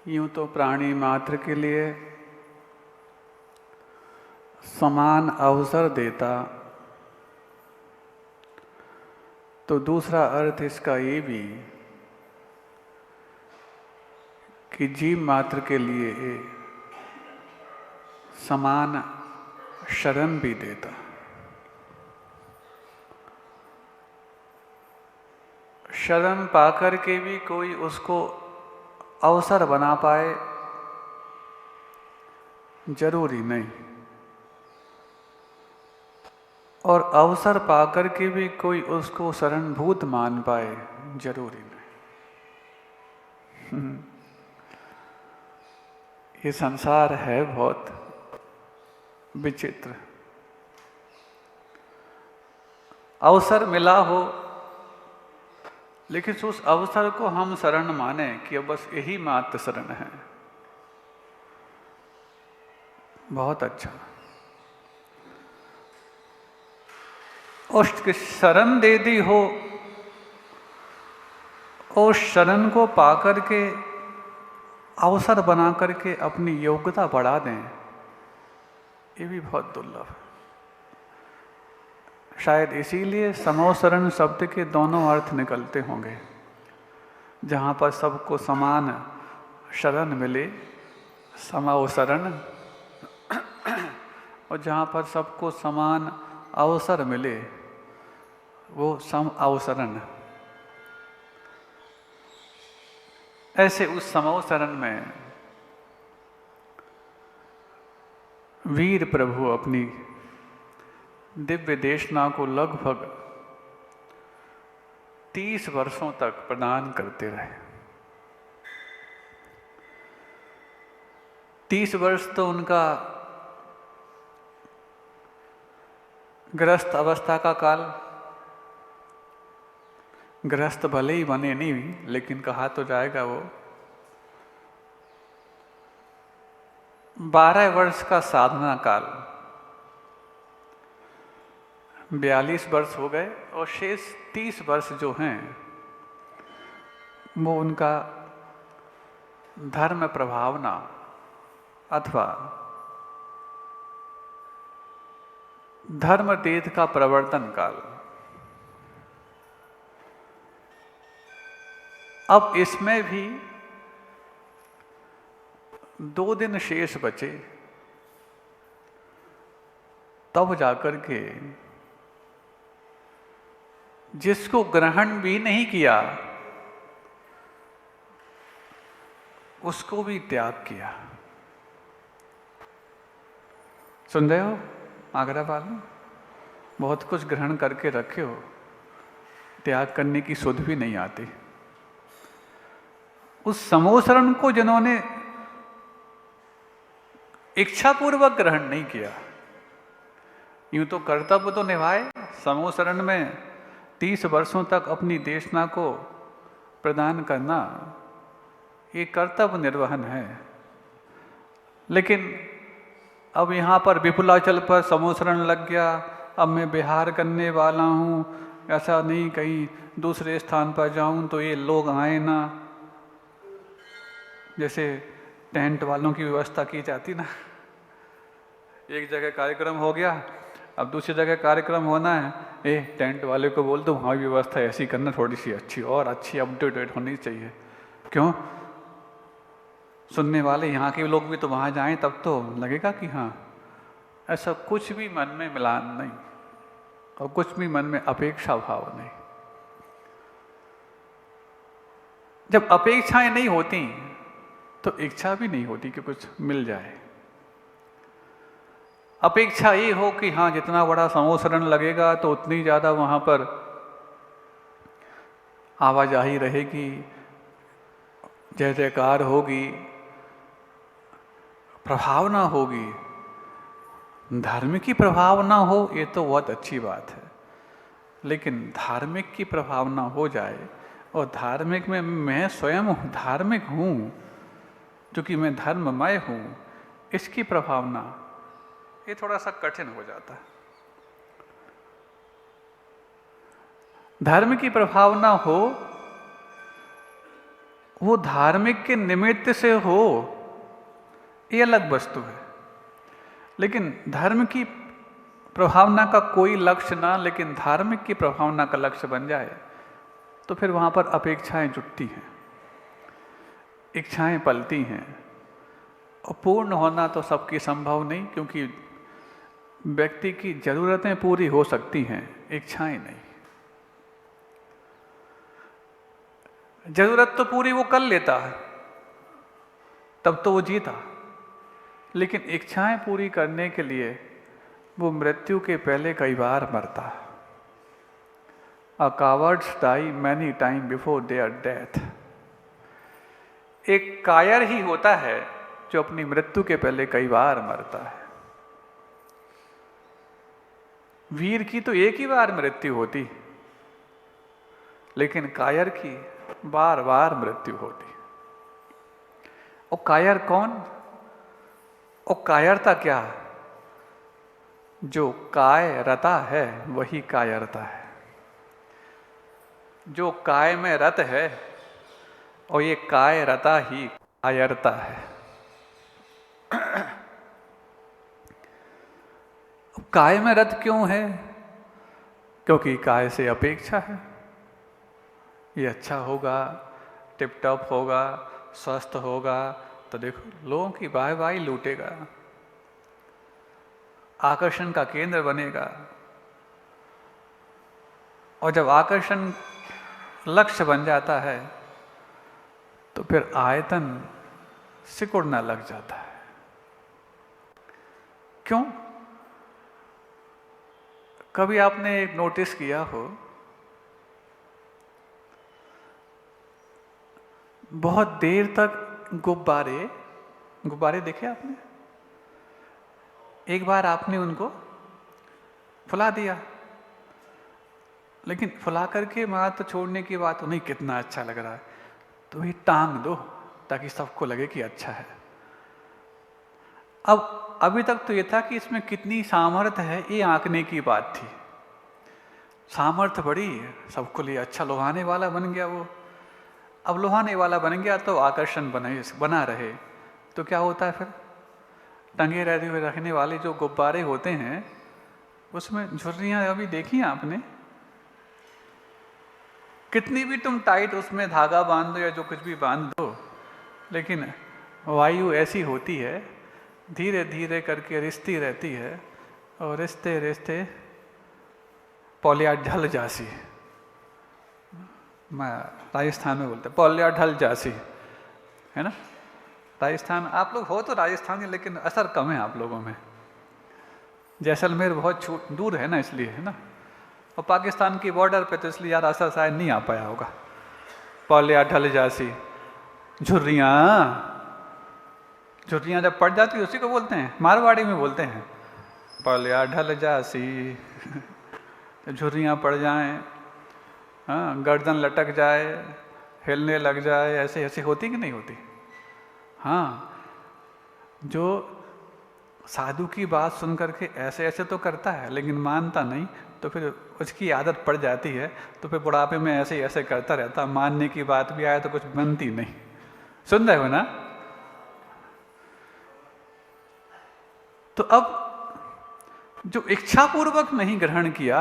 यूं तो प्राणी मात्र के लिए समान अवसर देता, तो दूसरा अर्थ इसका ये भी कि जीव मात्र के लिए समान शरण भी देता। शरण पाकर के भी कोई उसको अवसर बना पाए, जरूरी नहीं। और अवसर पाकर के भी कोई उसको शरणभूत मान पाए, जरूरी नहीं। ये संसार है बहुत विचित्र। अवसर मिला हो, लेकिन उस अवसर को हम शरण माने कि अब बस यही मात्र शरण है, बहुत अच्छा। उसकी शरण दे दी हो और शरण को पाकर के अवसर बना करके अपनी योग्यता बढ़ा दें, ये भी बहुत दुर्लभ है। शायद इसीलिए समोशरण शब्द के दोनों अर्थ निकलते होंगे। जहाँ पर सबको समान शरण मिले, समोशरण, और जहाँ पर सबको समान अवसर मिले, वो सम अवसरण। ऐसे उस समोशरण में वीर प्रभु अपनी दिव्य देशना को लगभग 30 वर्षों तक प्रदान करते रहे। 30 वर्ष तो उनका गृहस्थ अवस्था का काल, गृहस्थ भले ही बने नहीं, लेकिन कहा तो जाएगा वो 12 वर्ष का साधना काल, 42 वर्ष हो गए, और शेष 30 वर्ष जो हैं वो उनका धर्म प्रभावना अथवा धर्म तीर्थ का प्रवर्तन काल। अब इसमें भी 2 दिन शेष बचे, तब जाकर के जिसको ग्रहण भी नहीं किया उसको भी त्याग किया। सुन रहे हो आगरा वालों, बहुत कुछ ग्रहण करके रखे हो, त्याग करने की सुध भी नहीं आती। उस समोशरण को जिन्होंने इच्छापूर्वक ग्रहण नहीं किया, यूं तो कर्तव्य तो निभाए, समोशरण में 30 वर्षों तक अपनी देशना को प्रदान करना ये कर्तव्य निर्वहन है। लेकिन अब यहाँ पर विपुलाचल पर समोशरण लग गया, अब मैं बिहार करने वाला हूँ, ऐसा नहीं कहीं दूसरे स्थान पर जाऊँ तो ये लोग आए ना। जैसे टेंट वालों की व्यवस्था की जाती ना, एक जगह कार्यक्रम हो गया, अब दूसरी जगह कार्यक्रम होना है, टेंट वाले को बोल दो वहाँ व्यवस्था ऐसी करना, थोड़ी सी अच्छी और अच्छी अपडेटेड होनी चाहिए। क्यों? सुनने वाले यहाँ के लोग भी तो वहाँ जाएं, तब तो लगेगा कि हाँ। ऐसा कुछ भी मन में मिलान नहीं और कुछ भी मन में अपेक्षा भाव नहीं। जब अपेक्षाएं नहीं होती तो इच्छा भी नहीं होती कि कुछ मिल जाए। अपेक्षा ये हो कि हाँ जितना बड़ा समोशरण लगेगा तो उतनी ज़्यादा वहाँ पर आवाजाही रहेगी, जय जयकार होगी, प्रभावना होगी। धार्मिक की प्रभावना हो ये तो बहुत अच्छी बात है, लेकिन धार्मिक की प्रभावना हो जाए और धार्मिक में मैं स्वयं धार्मिक हूँ क्योंकि मैं धर्ममय हूँ, इसकी प्रभावना ये थोड़ा सा कठिन हो जाता है। धर्म की प्रभावना हो वो धार्मिक के निमित्त से हो, ये अलग वस्तु है। लेकिन धर्म की प्रभावना का कोई लक्ष्य ना, लेकिन धार्मिक की प्रभावना का लक्ष्य बन जाए, तो फिर वहाँ पर अपेक्षाएं जुटती हैं, इच्छाएं पलती हैं। और पूर्ण होना तो सबकी संभव नहीं, क्योंकि व्यक्ति की जरूरतें पूरी हो सकती हैं, इच्छाएं नहीं। जरूरत तो पूरी वो कर लेता है, तब तो वो जीता। लेकिन इच्छाएं पूरी करने के लिए वो मृत्यु के पहले कई बार मरता है। A cowards die many times before their death। एक कायर ही होता है जो अपनी मृत्यु के पहले कई बार मरता है। वीर की तो एक ही बार मृत्यु होती, लेकिन कायर की बार बार मृत्यु होती। और कायर कौन? और कायरता क्या? जो कायरता है वही कायरता है। जो काय में रत है, और ये कायरता ही कायरता है। काय में रत क्यों है? क्योंकि काय से अपेक्षा है, ये अच्छा होगा, टिप टॉप होगा, स्वस्थ होगा, तो देखो लोगों की वाहवाही लूटेगा, आकर्षण का केंद्र बनेगा। और जब आकर्षण लक्ष्य बन जाता है तो फिर आयतन सिकुड़ना लग जाता है। क्यों? कभी आपने एक नोटिस किया हो, बहुत देर तक गुब्बारे देखे आपने? एक बार आपने उनको फुला दिया, लेकिन फुला करके मारा तो छोड़ने की बात उन्हें कितना अच्छा लग रहा है, तो वही टांग दो ताकि सबको लगे कि अच्छा है। अब अभी तक तो ये था कि इसमें कितनी सामर्थ्य है, ये आंकने की बात थी। सामर्थ्य बड़ी, सबको लिए अच्छा लुभाने वाला बन गया वो। अब लुभाने वाला बन गया तो आकर्षण बना रहे, तो क्या होता है फिर? टंगे रहते हुए रखने वाले जो गुब्बारे होते हैं उसमें झुर्रियाँ अभी देखी आपने? कितनी भी तुम टाइट उसमें धागा बांध दो या जो कुछ भी बांध दो, लेकिन वायु ऐसी होती है, धीरे धीरे करके रिश्ती रहती है, और रिश्ते रिश्ते पौलिया ढल जासी, मैं राजस्थान में बोलते पौलिया ढल जासी, है ना? राजस्थान आप लोग हो तो राजस्थानी, लेकिन असर कम है आप लोगों में। जैसलमेर बहुत दूर है ना, इसलिए, है ना? और पाकिस्तान की बॉर्डर पे, तो इसलिए यार असर शायद नहीं आ पाया होगा। पौलिया ढल जासी, झुर्रियाँ जब पड़ जाती है उसी को बोलते हैं, मारवाड़ी में बोलते हैं पौलिया ढल जासी। झुर्रियाँ पड़ जाएं, हाँ, गर्दन लटक जाए, हिलने लग जाए, ऐसे ऐसे होती कि नहीं होती? हाँ, जो साधु की बात सुन करके ऐसे ऐसे तो करता है लेकिन मानता नहीं, तो फिर उसकी आदत पड़ जाती है, तो फिर बुढ़ापे में ऐसे ऐसे करता रहता, मानने की बात भी आए तो कुछ बनती नहीं। सुन रहे हो ना? तो अब जो इच्छा पूर्वक नहीं ग्रहण किया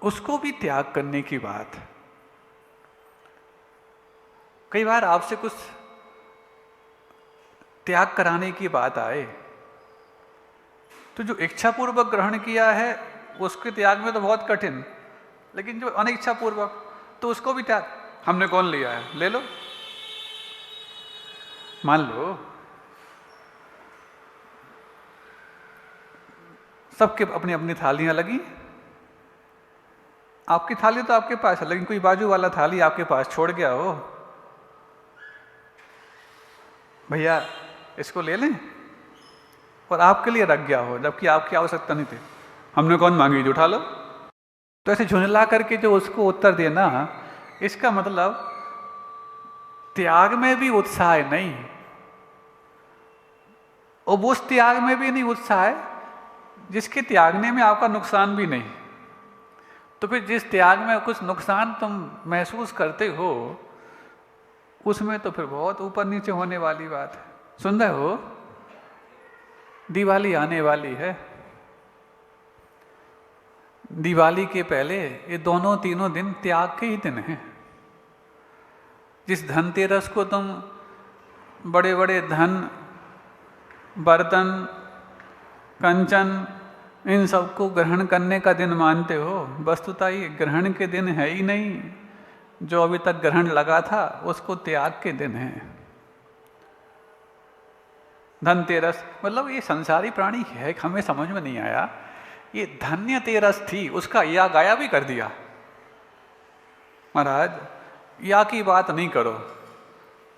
उसको भी त्याग करने की बात। कई बार आपसे कुछ त्याग कराने की बात आए, तो जो इच्छा पूर्वक ग्रहण किया है उसके त्याग में तो बहुत कठिन, लेकिन जो अनिच्छा पूर्वक, तो उसको भी त्याग। हमने कौन लिया है? ले लो, मान लो सबके अपनी अपनी थालियां लगी, आपकी थाली तो आपके पास है, लेकिन कोई बाजू वाला थाली आपके पास छोड़ गया हो, भैया इसको ले लें, और आपके लिए रख गया हो जबकि आपकी आवश्यकता नहीं थी। हमने कौन मांगी, जो उठा लो। तो ऐसे झुंझला करके जो उसको उत्तर देना, इसका मतलब त्याग में भी उत्साह नहीं, और उस त्याग में भी नहीं उत्साह है जिसके त्यागने में आपका नुकसान भी नहीं। तो फिर जिस त्याग में कुछ नुकसान तुम महसूस करते हो, उसमें तो फिर बहुत ऊपर नीचे होने वाली बात है। सुन रहे हो, दिवाली आने वाली है। दिवाली के पहले ये दोनों तीनों दिन त्याग के ही दिन हैं। जिस धनतेरस को तुम बड़े बड़े धन, बर्तन, कंचन, इन सबको ग्रहण करने का दिन मानते हो, वस्तुतः ये ग्रहण के दिन है ही नहीं। जो अभी तक ग्रहण लगा था उसको त्याग के दिन है। धनतेरस मतलब ये संसारी प्राणी है, हमें समझ में नहीं आया। ये धन्य तेरस थी, उसका या गाया भी कर दिया। महाराज या की बात नहीं करो,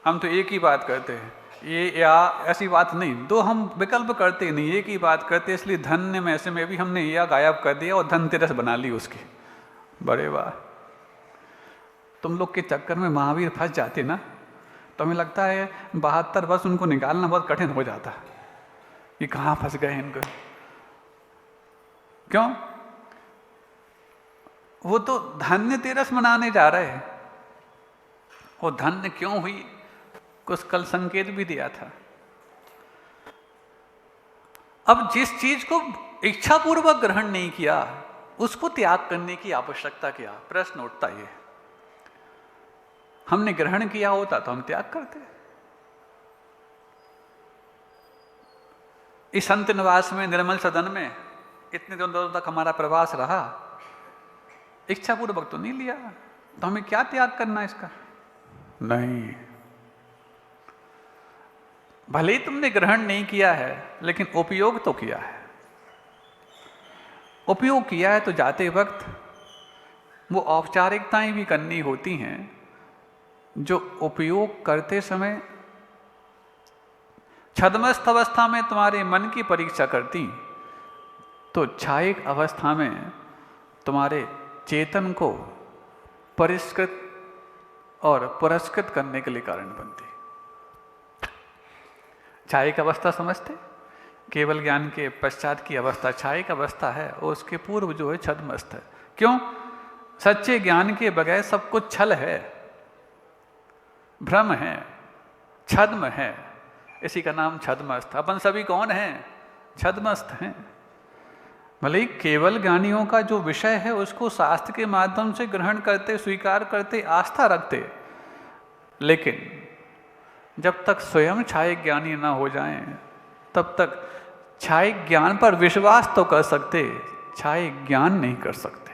हम तो एक ही बात करते हैं। ये या ऐसी बात नहीं, दो हम विकल्प करते नहीं, एक ही बात करते। इसलिए धन्य में ऐसे में भी हमने या गायब कर दिया और धनतेरस बना ली उसकी। बड़े वाह, तुम लोग के चक्कर में महावीर फंस जाते ना, तो हमें लगता है 72 वर्ष उनको निकालना बहुत कठिन हो जाता। ये कहाँ फंस गए इनको, क्यों? वो तो धन्य तेरस मनाने जा रहे हैं। वो धन्य क्यों हुई, कुछ कल संकेत भी दिया था। अब जिस चीज को इच्छा पूर्वक ग्रहण नहीं किया उसको त्याग करने की आवश्यकता क्या? प्रश्न उठता है। हमने ग्रहण किया होता तो हम त्याग करते। इस संत निवास में, निर्मल सदन में इतने दिनों तक हमारा प्रवास रहा, इच्छा पूर्वक तो नहीं लिया, तो हमें क्या त्याग करना इसका? नहीं। भले ही तुमने ग्रहण नहीं किया है लेकिन उपयोग तो किया है। उपयोग किया है तो जाते वक्त वो औपचारिकताएं भी करनी होती हैं जो उपयोग करते समय छद्मस्थ अवस्था में तुम्हारे मन की परीक्षा करती, तो छायिक अवस्था में तुम्हारे चेतन को परिष्कृत और पुरस्कृत करने के लिए कारण बनती। छायिक अवस्था समझते? केवल ज्ञान के पश्चात की अवस्था छायिक अवस्था है और उसके पूर्व जो है छद्मस्थ है। क्यों? सच्चे ज्ञान के बगैर सब कुछ छल है, भ्रम है, छद्म है। इसी का नाम छद्मस्थ। अपन सभी कौन हैं? छद्मस्थ हैं। भले ही केवल ज्ञानियों का जो विषय है उसको शास्त्र के माध्यम से ग्रहण करते, स्वीकार करते, आस्था रखते, लेकिन जब तक स्वयं छायिक ज्ञानी ना हो जाएं तब तक छायिक ज्ञान पर विश्वास तो कर सकते, छायिक ज्ञान नहीं कर सकते।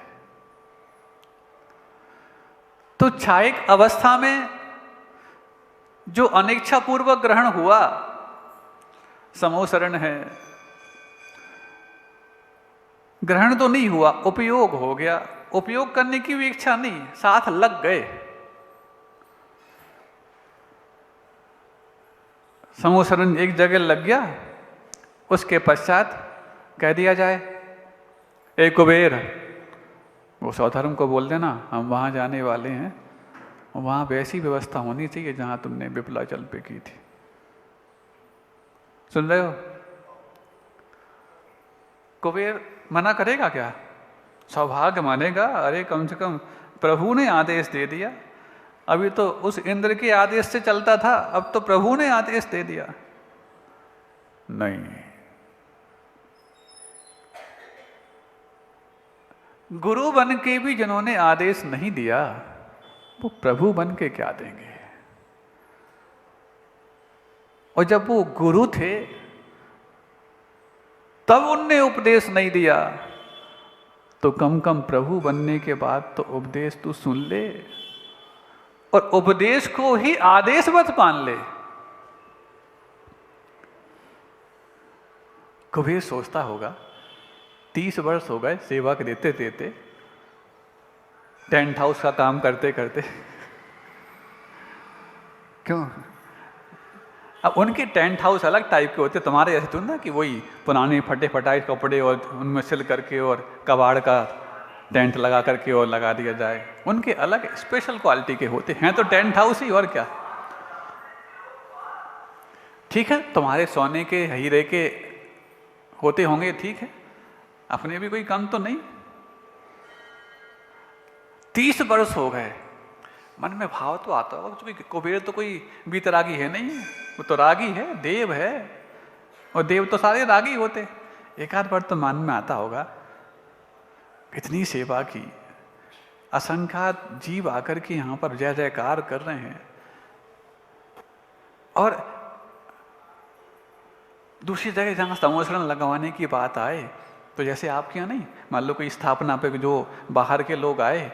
तो छायिक अवस्था में जो अनिच्छा पूर्वक ग्रहण हुआ, समोसरण है, ग्रहण तो नहीं हुआ, उपयोग हो गया। उपयोग करने की भी इच्छा नहीं, साथ लग गए। समोसरण एक जगह लग गया, उसके पश्चात कह दिया जाए, ए कुबेर, वो सौधर्म को बोल देना हम वहां जाने वाले हैं, वहां वैसी व्यवस्था होनी चाहिए जहां तुमने विपुलाचल पे की थी। सुन रहे हो? कुबेर मना करेगा क्या? सौभाग्य मानेगा, अरे कम से कम प्रभु ने आदेश दे दिया। अभी तो उस इंद्र के आदेश से चलता था, अब तो प्रभु ने आदेश दे दिया। नहीं, गुरु बन के भी जिन्होंने आदेश नहीं दिया वो प्रभु बन के क्या देंगे? और जब वो गुरु थे तब उनने उपदेश नहीं दिया, तो कम कम प्रभु बनने के बाद तो उपदेश तू सुन ले और उपदेश को ही आदेश मत मान ले। कभी सोचता होगा 30 वर्ष हो गए सेवा के देते देते, टेंट हाउस का काम करते करते। क्यों? अब उनके टेंट हाउस अलग टाइप के होते, तुम्हारे ऐसे तो ना कि वही पुराने फटे फटाए कपड़े और उनमें सिल करके और कबाड़ का टेंट लगा करके और लगा दिया जाए। उनके अलग स्पेशल क्वालिटी के होते हैं, तो टेंट हाउस ही, और क्या। ठीक है, तुम्हारे सोने के हीरे के होते होंगे, ठीक है, अपने भी कोई कम तो नहीं। 30 वर्ष हो गए, मन में भाव तो आता होगा, क्योंकि कुबेर तो कोई वीतरागी है नहीं, वो तो रागी है, देव है, और देव तो सारे रागी होते। एक आध बार तो मन में आता होगा, इतनी सेवा की, असंख्यात जीव आकर के यहाँ पर जय जयकार कर रहे हैं, और दूसरी जगह जहाँ समोसरण लगवाने की बात आए तो जैसे आपके यहाँ नहीं, मान लो कोई स्थापना पे जो बाहर के लोग आए,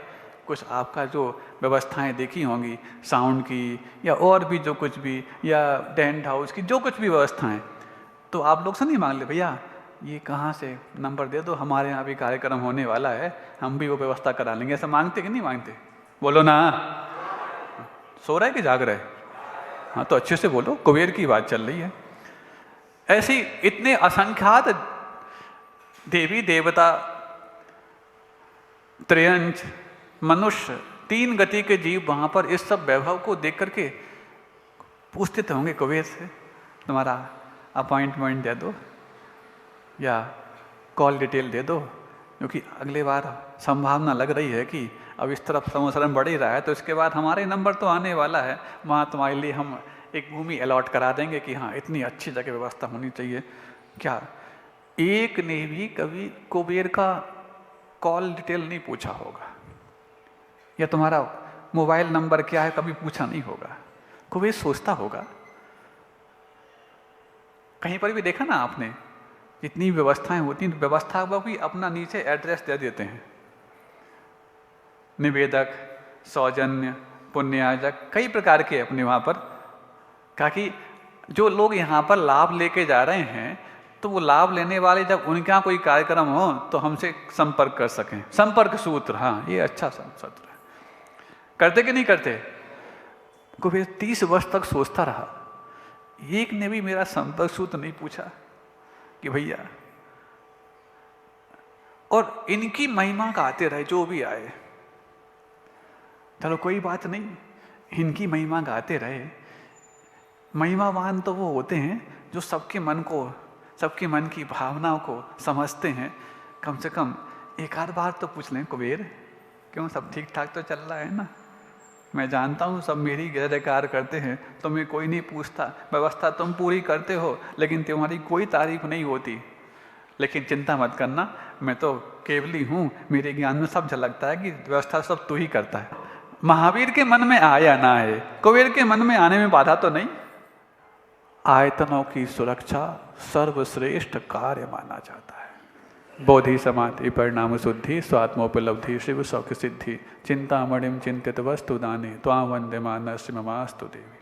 कुछ आपका जो व्यवस्थाएं देखी होंगी साउंड की या और भी जो कुछ भी, या टेंट हाउस की जो कुछ भी व्यवस्थाएं, तो आप लोग से नहीं मांग ले भैया ये कहाँ से नंबर दे दो, हमारे यहाँ भी कार्यक्रम होने वाला है, हम भी वो व्यवस्था करा लेंगे, ऐसा मांगते कि नहीं मांगते? बोलो ना, सो रहा है कि जाग रहा है? हाँ तो अच्छे से बोलो, कुबेर की बात चल रही है। ऐसी इतने असंख्यात देवी देवता, त्रयंच, मनुष्य, तीन गति के जीव वहां पर इस सब वैभव को देख करके पूछते तो होंगे कुबेर से, तुम्हारा अपॉइंटमेंट दे दो या कॉल डिटेल दे दो, क्योंकि अगले बार संभावना लग रही है कि अब इस तरफ समोसरण बढ़ ही रहा है, तो इसके बाद हमारे नंबर तो आने वाला है, वहाँ तुम्हारे लिए हम एक भूमि अलॉट करा देंगे कि हाँ इतनी अच्छी जगह व्यवस्था होनी चाहिए। क्या एक ने भी कभी कुबेर का कॉल डिटेल नहीं पूछा होगा, या तुम्हारा मोबाइल नंबर क्या है कभी पूछा नहीं होगा? कुबेर सोचता होगा, कहीं पर भी देखा ना आपने, जितनी व्यवस्थाएं होती हैं व्यवस्था पर भी अपना नीचे एड्रेस दे देते हैं, निवेदक, सौजन्य, पुण्याजक, कई प्रकार के अपने वहाँ पर, ताकि जो लोग यहाँ पर लाभ लेके जा रहे हैं तो वो लाभ लेने वाले जब उनके यहाँ कोई कार्यक्रम हो तो हमसे संपर्क कर सकें। संपर्क सूत्र, हाँ ये अच्छा सूत्र है। करते कि नहीं करते? कुबेर 30 वर्ष तक सोचता रहा, एक ने भी मेरा संपर्क सूत्र नहीं पूछा कि भैया, और इनकी महिमा गाते रहे जो भी आए, चलो कोई बात नहीं, इनकी महिमा गाते रहे। महिमावान तो वो होते हैं जो सबके मन को, सबके मन की भावनाओं को समझते हैं। कम से कम एक आध बार तो पूछ लें, कुबेर क्यों सब ठीक ठाक तो चल रहा है ना? मैं जानता हूँ सब मेरी जय जयकार करते हैं, तुम्हें कोई नहीं पूछता, व्यवस्था तुम पूरी करते हो लेकिन तुम्हारी कोई तारीफ नहीं होती, लेकिन चिंता मत करना, मैं तो केवली हूँ, मेरे ज्ञान में सब झलकता है कि व्यवस्था सब तू ही करता है। महावीर के मन में आए या ना आए, कुबेर के मन में आने में बाधा तो नहीं। आयतनों की सुरक्षा सर्वश्रेष्ठ कार्य माना जाता है। बोधि समाधि परिणाम शुद्धि स्वात्मोपलब्धि शिव सौख्य सिद्धि चिंतामणिम चिंतित वस्तु दाने त्वां वंदे मानस्य ममास्तु देवी।